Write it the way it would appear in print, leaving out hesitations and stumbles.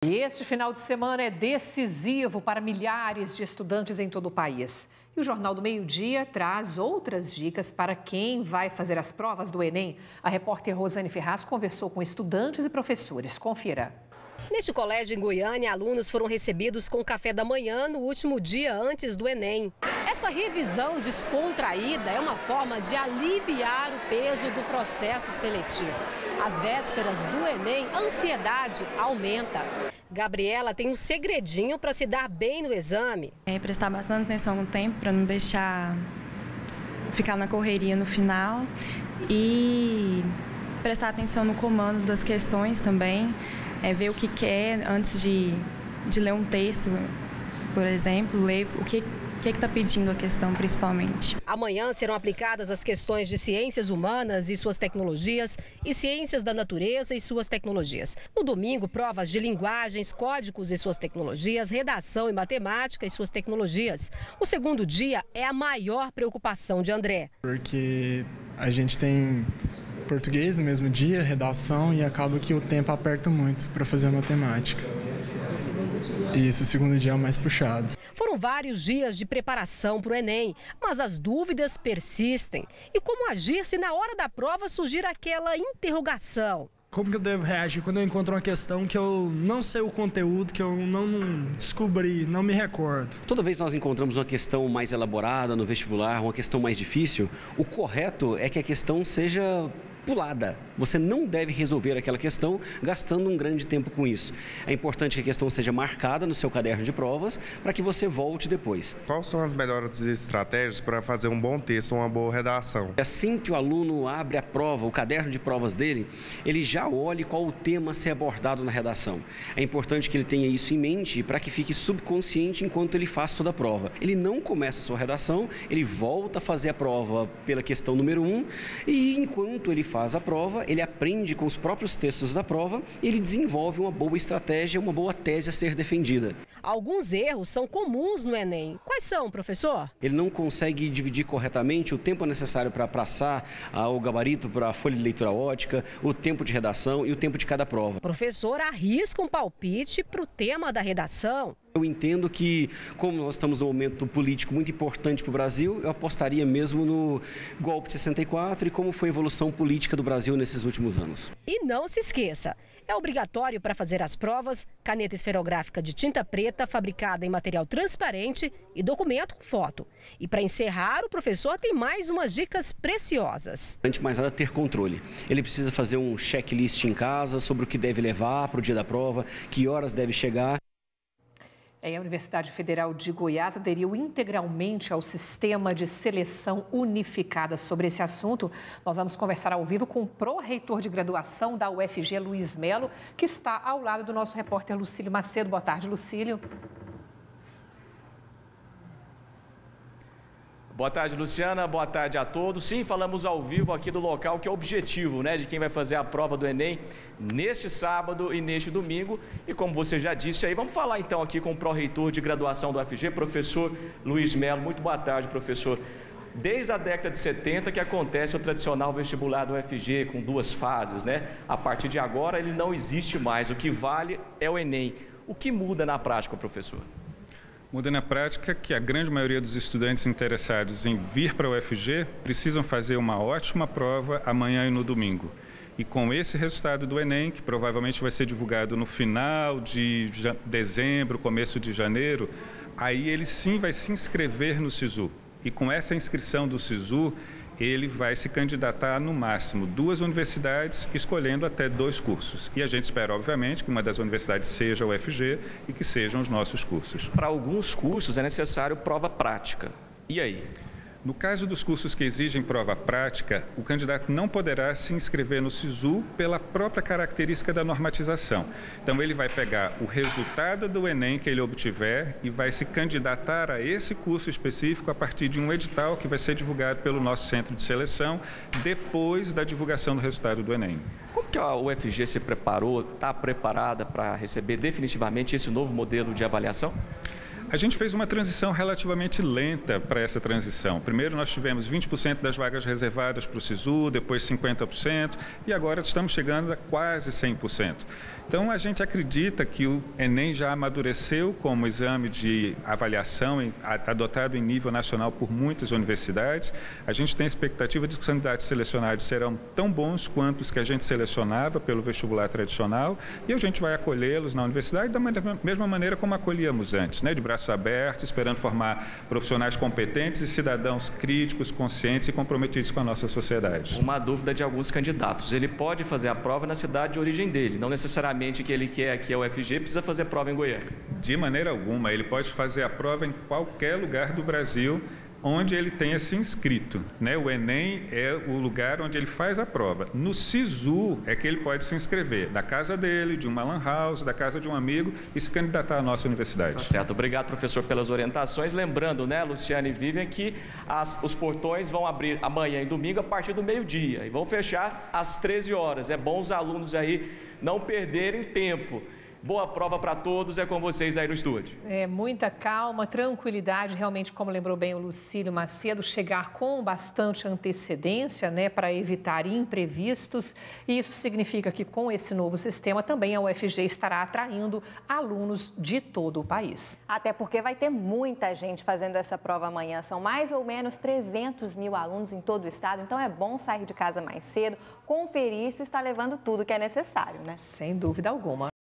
E este final de semana é decisivo para milhares de estudantes em todo o país. E o Jornal do Meio-Dia traz outras dicas para quem vai fazer as provas do Enem. A repórter Rosane Ferraz conversou com estudantes e professores. Confira. Neste colégio em Goiânia, alunos foram recebidos com café da manhã no último dia antes do Enem. Essa revisão descontraída é uma forma de aliviar o peso do processo seletivo. Às vésperas do Enem, a ansiedade aumenta. Gabriela tem um segredinho para se dar bem no exame. Prestar bastante atenção no tempo para não deixar ficar na correria no final e prestar atenção no comando das questões também, ver o que quer antes de ler um texto, por exemplo, ler o que está pedindo a questão principalmente. Amanhã serão aplicadas as questões de ciências humanas e suas tecnologias e ciências da natureza e suas tecnologias. No domingo, provas de linguagens, códigos e suas tecnologias, redação e matemática e suas tecnologias. O segundo dia é a maior preocupação de André. Porque a gente tem português no mesmo dia, redação, e acaba que o tempo aperta muito para fazer a matemática. Isso, o segundo dia é o mais puxado. Foram vários dias de preparação para o Enem, mas as dúvidas persistem. E como agir se na hora da prova surgir aquela interrogação? Como que eu devo reagir quando eu encontro uma questão que eu não sei o conteúdo, que eu não descobri, não me recordo? Toda vez que nós encontramos uma questão mais elaborada no vestibular, uma questão mais difícil, o correto é que a questão seja pulada. Você não deve resolver aquela questão gastando um grande tempo com isso. É importante que a questão seja marcada no seu caderno de provas para que você volte depois. Quais são as melhores estratégias para fazer um bom texto, uma boa redação? Assim que o aluno abre a prova, o caderno de provas dele, ele já olhe qual o tema a ser abordado na redação. É importante que ele tenha isso em mente para que fique subconsciente enquanto ele faz toda a prova. Ele não começa a sua redação, ele volta a fazer a prova pela questão número 1 e enquanto ele faz a prova, ele aprende com os próprios textos da prova e ele desenvolve uma boa estratégia, uma boa tese a ser defendida. Alguns erros são comuns no Enem. Quais são, professor? Ele não consegue dividir corretamente o tempo necessário para passar o gabarito para a folha de leitura ótica, o tempo de redação e o tempo de cada prova. O professor arrisca um palpite para o tema da redação. Eu entendo que, como nós estamos num momento político muito importante para o Brasil, eu apostaria mesmo no golpe de 64 e como foi a evolução política do Brasil nesses últimos anos. E não se esqueça, é obrigatório para fazer as provas, caneta esferográfica de tinta preta fabricada em material transparente e documento com foto. E para encerrar, o professor tem mais umas dicas preciosas. Antes de mais nada, ter controle. Ele precisa fazer um checklist em casa sobre o que deve levar para o dia da prova, que horas deve chegar. A Universidade Federal de Goiás aderiu integralmente ao sistema de seleção unificada. Sobre esse assunto, nós vamos conversar ao vivo com o pró-reitor de graduação da UFG, Luiz Melo, que está ao lado do nosso repórter Lucílio Macedo. Boa tarde, Lucílio. Boa tarde, Luciana. Boa tarde a todos. Sim, falamos ao vivo aqui do local que é o objetivo, de quem vai fazer a prova do Enem neste sábado e neste domingo. E como você já disse aí, vamos falar então aqui com o pró-reitor de graduação do UFG, professor Luiz Melo. Muito boa tarde, professor. Desde a década de 70 que acontece o tradicional vestibular do UFG com 2 fases, A partir de agora ele não existe mais. O que vale é o Enem. O que muda na prática, professor? Muda na prática que a grande maioria dos estudantes interessados em vir para a UFG precisam fazer uma ótima prova amanhã e no domingo. E com esse resultado do Enem, que provavelmente vai ser divulgado no final de dezembro, começo de janeiro, aí ele sim vai se inscrever no SISU. E com essa inscrição do SISU, ele vai se candidatar no máximo 2 universidades, escolhendo até 2 cursos. E a gente espera, obviamente, que uma das universidades seja a UFG e que sejam os nossos cursos. Para alguns cursos é necessário prova prática. E aí? No caso dos cursos que exigem prova prática, o candidato não poderá se inscrever no SISU pela própria característica da normatização. Então, ele vai pegar o resultado do Enem que ele obtiver e vai se candidatar a esse curso específico a partir de um edital que vai ser divulgado pelo nosso centro de seleção depois da divulgação do resultado do Enem. Como que a UFG se preparou, está preparada para receber definitivamente esse novo modelo de avaliação? A gente fez uma transição relativamente lenta para essa transição. Primeiro nós tivemos 20% das vagas reservadas para o SISU, depois 50% e agora estamos chegando a quase 100%. Então a gente acredita que o Enem já amadureceu como exame de avaliação adotado em nível nacional por muitas universidades. A gente tem expectativa de que os candidatos selecionados serão tão bons quanto os que a gente selecionava pelo vestibular tradicional e a gente vai acolhê-los na universidade da mesma maneira como acolhíamos antes, né? De braços abertos, esperando formar profissionais competentes e cidadãos críticos, conscientes e comprometidos com a nossa sociedade. Uma dúvida de alguns candidatos. Ele pode fazer a prova na cidade de origem dele, não necessariamente que ele quer aqui a UFG, precisa fazer prova em Goiânia. De maneira alguma, ele pode fazer a prova em qualquer lugar do Brasil onde ele tenha se inscrito, né? O Enem é o lugar onde ele faz a prova. No SISU é que ele pode se inscrever, da casa dele, de uma lan house, da casa de um amigo e se candidatar à nossa universidade. Tá certo. Obrigado, professor, pelas orientações. Lembrando, né, Luciane e Vivian, que os portões vão abrir amanhã e domingo a partir do meio-dia e vão fechar às 13 horas. É bom os alunos aí não perderem tempo. Boa prova para todos, é com vocês aí no estúdio. Muita calma, tranquilidade, realmente, como lembrou bem o Lucílio Macedo, chegar com bastante antecedência, né, para evitar imprevistos. E isso significa que com esse novo sistema também a UFG estará atraindo alunos de todo o país. Até porque vai ter muita gente fazendo essa prova amanhã. São mais ou menos 300 mil alunos em todo o estado, então é bom sair de casa mais cedo, conferir se está levando tudo que é necessário, né? Sem dúvida alguma.